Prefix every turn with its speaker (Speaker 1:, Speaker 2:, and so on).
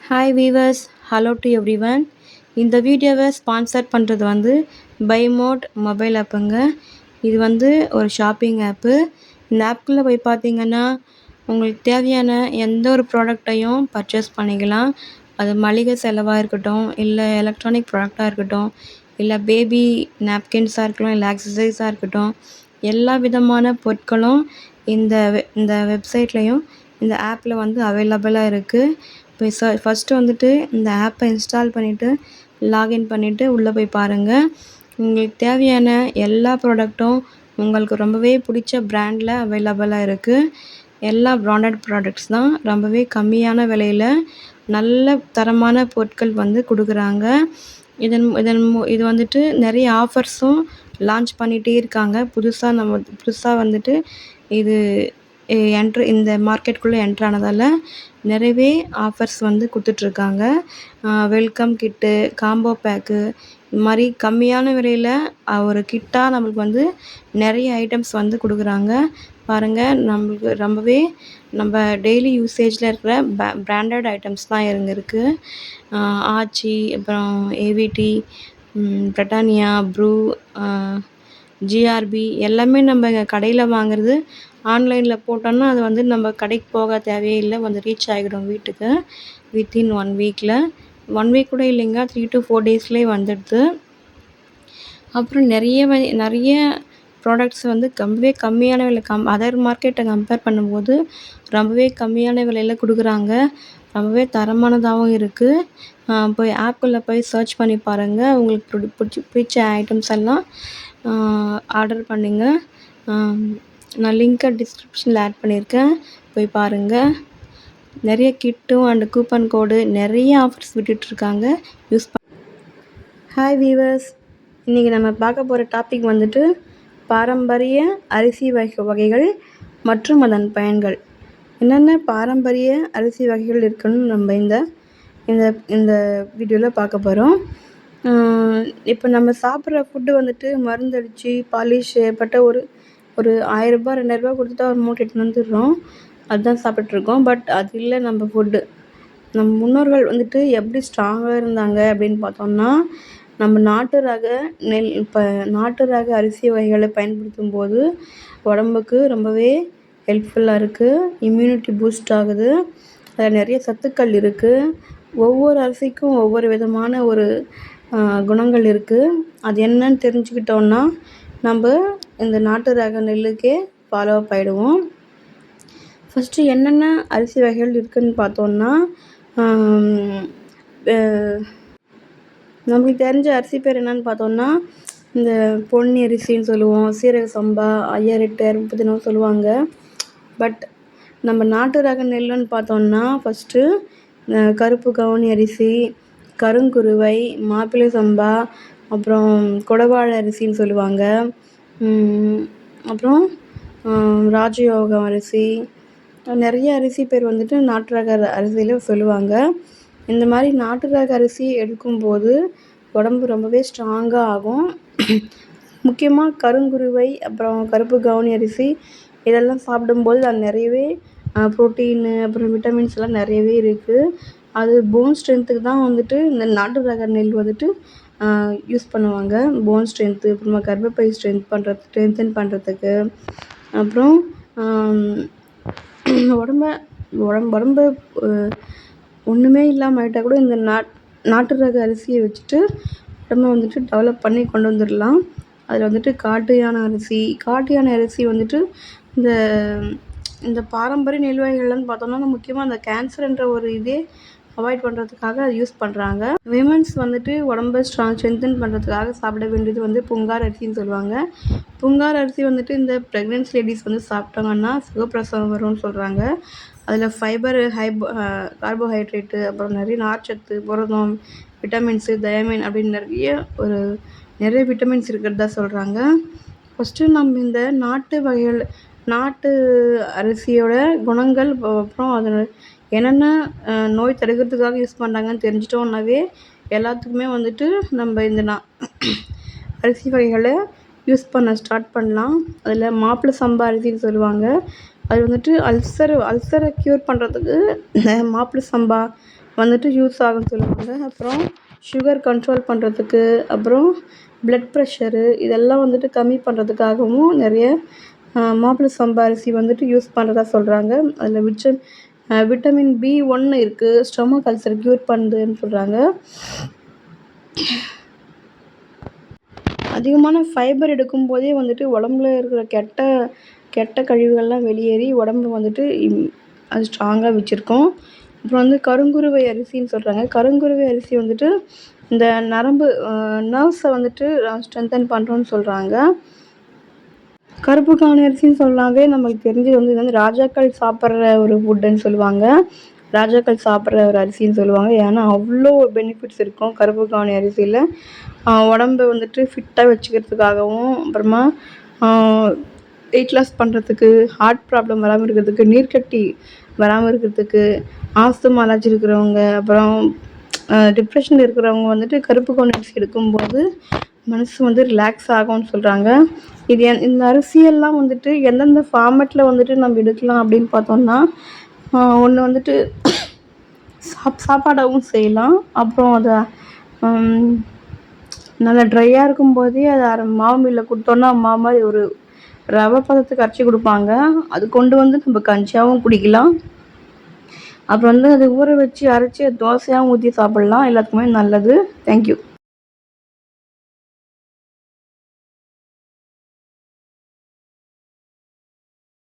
Speaker 1: Hi viewers, hello to everyone. இந்த வீடியோவை sponsor பண்ணுறது வந்து பைமோட் மொபைல் ஆப்புங்க. இது வந்து ஒரு ஷாப்பிங் ஆப்பு. இந்த ஆப்புக்குள்ளே போய் பார்த்தீங்கன்னா உங்களுக்கு தேவையான எந்த ஒரு ப்ராடக்டையும் பர்ச்சேஸ் பண்ணிக்கலாம். அது மளிகை செலவாக இருக்கட்டும், இல்லை எலக்ட்ரானிக் ப்ராடக்டாக இருக்கட்டும், இல்லை பேபி நாப்கின்ஸாக இருக்கலாம், இல்லை ஆக்சசரிஸாக இருக்கட்டும், எல்லா விதமான பொருட்களும் இந்த வெப்சைட்லேயும் இந்த ஆப்பில் வந்து அவைலபிளாக இருக்குது. இப்போ ஃபஸ்ட்டு வந்துட்டு இந்த ஆப்பை இன்ஸ்டால் பண்ணிவிட்டு லாகின் பண்ணிவிட்டு உள்ளே போய் பாருங்கள். உங்களுக்கு தேவையான எல்லா ப்ராடக்ட்டும் உங்களுக்கு ரொம்பவே பிடிச்ச ப்ராண்டில் அவைலபிளாக இருக்குது. எல்லா ப்ராண்டட் ப்ராடக்ட்ஸ் தான். ரொம்பவே கம்மியான விலையில் நல்ல தரமான பொருட்கள் வந்து கொடுக்குறாங்க. இது வந்துட்டு நிறைய ஆஃபர்ஸும் லான்ச் பண்ணிகிட்டே இருக்காங்க. புதுசாக வந்துட்டு இது இந்த மார்க்கெட்டுக்குள்ளே என்ட்ரானதால் நிறையவே ஆஃபர்ஸ் வந்து கொடுத்துட்ருக்காங்க. வெல்கம் கிட்டு, காம்போ பேக்கு, இது மாதிரி கம்மியான விலையில் ஒரு கிட்டாக நம்மளுக்கு வந்து நிறைய ஐட்டம்ஸ் வந்து கொடுக்குறாங்க. பாருங்கள், நம்மளுக்கு ரொம்பவே நம்ம டெய்லி யூசேஜில் இருக்கிற பிராண்டட் ஐட்டம்ஸ் தான் இருக்குது. ஆச்சி, அப்புறம் ஏவிடி, பிரிட்டானியா, ப்ரூ, ஜிஆர்பி எல்லாமே நம்ம கடையில் வாங்குறது ஆன்லைனில் போட்டோன்னா அது வந்து நம்ம கடைக்கு போக தேவையே இல்லை, வந்து ரீச் ஆகிடும் வீட்டுக்கு வித்தின் 1 வீக்கில். 1 வீக் கூட இல்லைங்க, 3 to 4 டேஸ்லேயே வந்துடுது. அப்புறம் நிறைய ப்ராடக்ட்ஸ் வந்து ரொம்பவே கம்மியான விலை, அதர் மார்க்கெட்டை கம்பேர் பண்ணும்போது ரொம்பவே கம்மியான விலையில் கொடுக்குறாங்க. ரொம்பவே தரமானதாகவும் இருக்குது. போய் ஆப்புக்குள்ளே போய் சர்ச் பண்ணி பாருங்கள். உங்களுக்கு பிடிச்ச ஐட்டம்ஸ் எல்லாம் ஆர்டர் பண்ணுங்க. நான் லிங்க்கை டிஸ்கிரிப்ஷனில் ஆட் பண்ணியிருக்கேன், போய் பாருங்கள். நிறைய கிட்டும் அண்டு கூப்பன் கோடு நிறைய ஆஃபர்ஸ் விட்டுட்ருக்காங்க, யூஸ் ஹாய் வீவர்ஸ், இன்றைக்கி நம்ம பார்க்க போகிற டாபிக் வந்துட்டு பாரம்பரிய அரிசி வகைகள் மற்றும் அதன் பயன்கள். என்னென்ன பாரம்பரிய அரிசி வகைகள் இருக்குன்னு நம்ம இந்த வீடியோவில் பார்க்க போகிறோம். இப்போ நம்ம சாப்பிட்ற ஃபுட்டு வந்துட்டு மருந்தடித்து பாலிஷ் செய்யப்பட்ட ஒரு 1000 ரூபாய் 2000 ரூபா கொடுத்துட்டா ஒரு மூட்டை எடுத்துன்னு வந்துடுறோம், அதுதான் சாப்பிட்ருக்கோம். பட் அது இல்லை நம்ம ஃபுட்டு. நம்ம முன்னோர்கள் வந்துட்டு எப்படி ஸ்ட்ராங்காக இருந்தாங்க அப்படின்னு பார்த்தோம்னா, நம்ம நாட்டு ரக அரிசி வகைகளை பயன்படுத்தும் போது உடம்புக்கு ரொம்பவே ஹெல்ப்ஃபுல்லாக இருக்குது. இம்யூனிட்டி பூஸ்ட் ஆகுது. அதில் நிறைய சத்துக்கள் இருக்குது. ஒவ்வொரு அரிசிக்கும் ஒவ்வொரு விதமான ஒரு குணங்கள் இருக்குது. அது என்னன்னு தெரிஞ்சுக்கிட்டோன்னா நம்ம இந்த நாட்டு ரக நெல்லுக்கே ஃபாலோ அப் ஆகிடுவோம். ஃபஸ்ட்டு என்னென்ன அரிசி வகைகள் இருக்குதுன்னு பார்த்தோன்னா, நம்மளுக்கு தெரிஞ்ச அரிசி பேர் என்னென்னு பார்த்தோன்னா, இந்த பொன்னி அரிசின்னு சொல்லுவோம், சீரக சம்பா, 58, 63 சொல்லுவாங்க. பட் நம்ம நாட்டு ரக நெல்லுன்னு பார்த்தோன்னா ஃபஸ்ட்டு கருப்பு கவுனி அரிசி, கருங்குருவை, மாப்பிள்ளை சம்பா, அப்புறம் குடவாழை அரிசின்னு சொல்லுவாங்க. அப்புறம் ராஜயோகம் அரிசி, நிறைய அரிசி பேர் வந்துட்டு நாட்டு ரக அரிசியில் சொல்லுவாங்க. இந்த மாதிரி நாட்டு ரக அரிசி எடுக்கும்போது உடம்பு ரொம்பவே ஸ்ட்ராங்காக ஆகும். முக்கியமாக கருங்குருவை, அப்புறம் கருப்பு கவுனி அரிசி இதெல்லாம் சாப்பிடும்போது அது நிறையவே ப்ரோட்டீனு, அப்புறம் விட்டமின்ஸ் எல்லாம் நிறையவே இருக்குது. அது போன் ஸ்ட்ரென்த்துக்கு தான் வந்துட்டு இந்த நாட்டு ரக நெல் வந்துட்டு யூஸ் பண்ணுவாங்க. போன் ஸ்ட்ரென்த்து, அப்புறமா கர்ப்பப்பை ஸ்ட்ரென்தன் பண்ணுறதுக்கு, அப்புறம் உடம்பு ஒன்றுமே இல்லாமல் ஆகிட்டா கூட இந்த நாட்டு ரக அரிசியை வச்சுட்டு உடம்பை வந்துட்டு டெவலப் பண்ணி கொண்டு வந்துடலாம். அதில் வந்துட்டு காட்டு யானை அரிசி வந்துட்டு இந்த பாரம்பரிய நெல் வகைகள்னு பார்த்தோம்னா முக்கியமாக அந்த கேன்சர்ன்ற ஒரு இதே அவாய்ட் பண்ணுறதுக்காக அது யூஸ் பண்ணுறாங்க. விமன்ஸ் வந்துட்டு உடம்பை ஸ்ட்ரென்தன் பண்ணுறதுக்காக சாப்பிட வேண்டியது வந்து புங்கார் அரிசின்னு சொல்லுவாங்க. புங்கார் அரிசி வந்துட்டு இந்த ப்ரெக்னென்சி லேடிஸ் வந்து சாப்பிட்டாங்கன்னா சுகப்பிரசவம் வரும்னு சொல்கிறாங்க. அதில் ஃபைபர், கார்போஹைட்ரேட்டு, அப்புறம் நிறைய நார்ச்சத்து, புரதம், விட்டமின்ஸு, தயமின் அப்படின்னு நிறைய விட்டமின்ஸ் இருக்கிறதா சொல்கிறாங்க. ஃபஸ்ட்டு நம்ம இந்த நாட்டு அரிசியோட குணங்கள், அப்புறம் அதில் என்னென்ன நோய் தடுக்கிறதுக்காக யூஸ் பண்ணுறாங்கன்னு தெரிஞ்சிட்டோன்னாவே எல்லாத்துக்குமே வந்துட்டு நம்ம இந்த அரிசி வகைகளை யூஸ் பண்ண ஸ்டார்ட் பண்ணலாம். அதில் மாப்பிள்ளை சம்பா அரிசின்னு சொல்லுவாங்க. அது வந்துட்டு அல்சரை க்யூர் பண்ணுறதுக்கு இந்த மாப்பிள்ளை சம்பா வந்துட்டு யூஸ் ஆகும்னு சொல்லுவாங்க. அப்புறம் சுகர் கண்ட்ரோல் பண்ணுறதுக்கு, அப்புறம் பிளட் ப்ரெஷரு இதெல்லாம் வந்துட்டு கம்மி பண்ணுறதுக்காகவும் நிறைய மாப்பிள சம்பா அரிசி வந்துட்டு யூஸ் பண்ணுறதா சொல்கிறாங்க. அதில் விட்டமின் B1 இருக்குது, ஸ்டொமக் அல்சர் க்யூர் பண்ணுதுன்னு சொல்கிறாங்க. அதிகமான ஃபைபர் எடுக்கும்போதே வந்துட்டு உடம்புல இருக்கிற கெட்ட கழிவுகள்லாம் வெளியேறி உடம்பு வந்துட்டு அது ஸ்ட்ராங்காக வச்சுருக்கோம். அப்புறம் வந்து கருங்குருவை அரிசின்னு சொல்கிறாங்க. கருங்குருவை அரிசி வந்துட்டு இந்த நரம்பு நர்வ்ஸை வந்துட்டு ஸ்ட்ரென்தன் பண்ணுறோன்னு சொல்கிறாங்க. கருப்பு கவுனி அரிசின்னு சொன்னாவே நமக்கு தெரிஞ்சது வந்து இது வந்து ராஜாக்கள் சாப்பிட்ற ஒரு ஃபுட்டுன்னு சொல்லுவாங்க. ராஜாக்கள் சாப்பிட்ற ஒரு அரிசின்னு சொல்லுவாங்க. ஏன்னா அவ்வளோ பெனிஃபிட்ஸ் இருக்கும் கருப்பு கவுனி அரிசியில். உடம்பு வந்துட்டு ஃபிட்டாக வச்சுக்கிறதுக்காகவும், அப்புறமா வெயிட் லாஸ் பண்ணுறதுக்கு, ஹார்ட் ப்ராப்ளம் வராமல் இருக்கிறதுக்கு, நீர்க்கட்டி வராமல் இருக்கிறதுக்கு, ஆஸ்துமா அலர்ஜி இருக்கிறவங்க, அப்புறம் டிப்ரெஷனில் இருக்கிறவங்க வந்துட்டு கருப்பு கவுனி அரிசி எடுக்கும்போது மனசு வந்து ரிலாக்ஸ் ஆகும்னு சொல்கிறாங்க. இந்த அரிசியெல்லாம் வந்துட்டு எந்தெந்த ஃபார்மேட்டில் வந்துட்டு நம்ம எடுக்கலாம் அப்படின்னு பார்த்தோம்னா, ஒன்று வந்துட்டு சாப்பாடாகவும் செய்யலாம். அப்புறம் அதை நல்லா ட்ரையாக இருக்கும்போதே அதை மாவு மில்லில் கொடுத்தோன்னா மாவு மாதிரி ஒரு ரவை பதத்துக்கு அரைச்சி கொடுப்பாங்க. அது கொண்டு வந்து நம்ம கஞ்சியாகவும் குடிக்கலாம். அப்புறம் வந்து அதை ஊற வச்சு அரைச்சி தோசையாகவும் ஊற்றி சாப்பிட்லாம். எல்லாத்துக்குமே நல்லது. தேங்க்யூ.